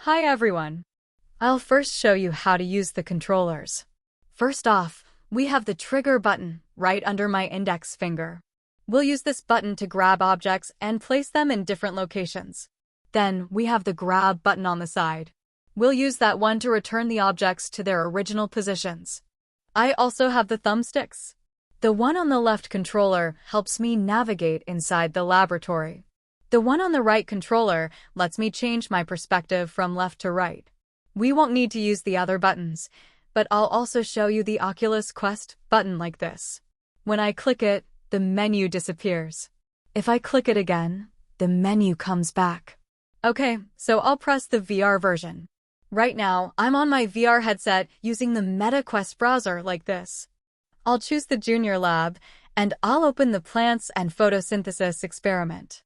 Hi everyone! I'll first show you how to use the controllers. First off, we have the trigger button right under my index finger. We'll use this button to grab objects and place them in different locations. Then we have the grab button on the side. We'll use that one to return the objects to their original positions. I also have the thumbsticks. The one on the left controller helps me navigate inside the laboratory. The one on the right controller lets me change my perspective from left to right. We won't need to use the other buttons, but I'll also show you the Oculus Quest button like this. When I click it, the menu disappears. If I click it again, the menu comes back. Okay, so I'll press the VR version. Right now, I'm on my VR headset using the Meta Quest browser like this. I'll choose the VRLab, and I'll open the plants and photosynthesis experiment.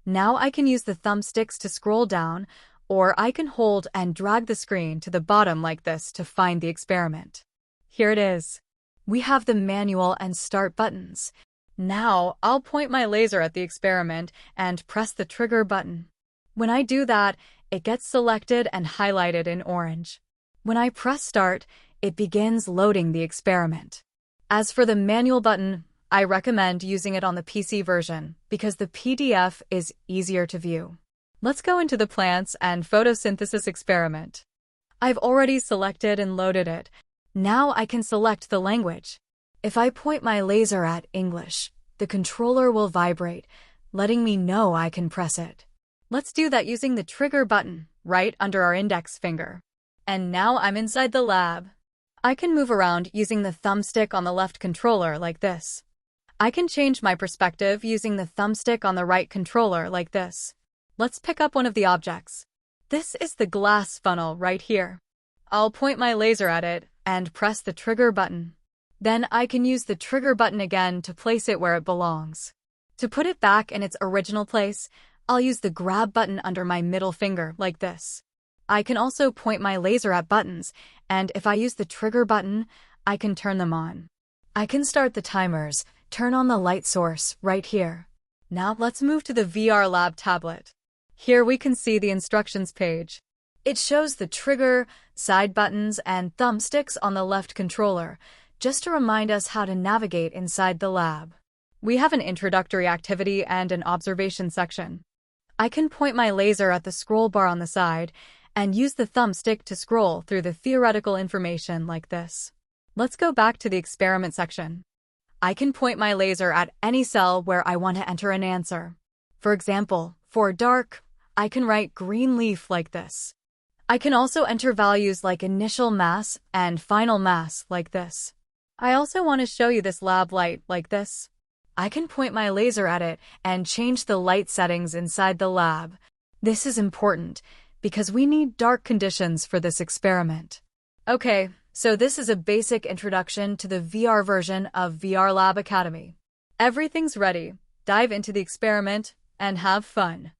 Now I can use the thumbsticks to scroll down, or I can hold and drag the screen to the bottom like this to find the experiment. Here it is. We have the manual and start buttons. Now I'll point my laser at the experiment and press the trigger button. When I do that, it gets selected and highlighted in orange. When I press start, it begins loading the experiment. As for the manual button, I recommend using it on the PC version because the PDF is easier to view. Let's go into the plants and photosynthesis experiment. I've already selected and loaded it. Now I can select the language. If I point my laser at English, the controller will vibrate, letting me know I can press it. Let's do that using the trigger button right under our index finger. And now I'm inside the lab. I can move around using the thumbstick on the left controller like this. I can change my perspective using the thumbstick on the right controller like this. Let's pick up one of the objects. This is the glass funnel right here. I'll point my laser at it and press the trigger button. Then I can use the trigger button again to place it where it belongs. To put it back in its original place, I'll use the grab button under my middle finger like this. I can also point my laser at buttons, and if I use the trigger button, I can turn them on. I can start the timers, turn on the light source right here. Now let's move to the VRLab tablet. Here we can see the instructions page. It shows the trigger, side buttons, and thumbsticks on the left controller, just to remind us how to navigate inside the lab. We have an introductory activity and an observation section. I can point my laser at the scroll bar on the side and use the thumbstick to scroll through the theoretical information like this. Let's go back to the experiment section. I can point my laser at any cell where I want to enter an answer. For example, for dark, I can write green leaf like this. I can also enter values like initial mass and final mass like this. I also want to show you this lab light like this. I can point my laser at it and change the light settings inside the lab. This is important because we need dark conditions for this experiment. Okay, so this is a basic introduction to the VR version of VRLab Academy. Everything's ready. Dive into the experiment and have fun.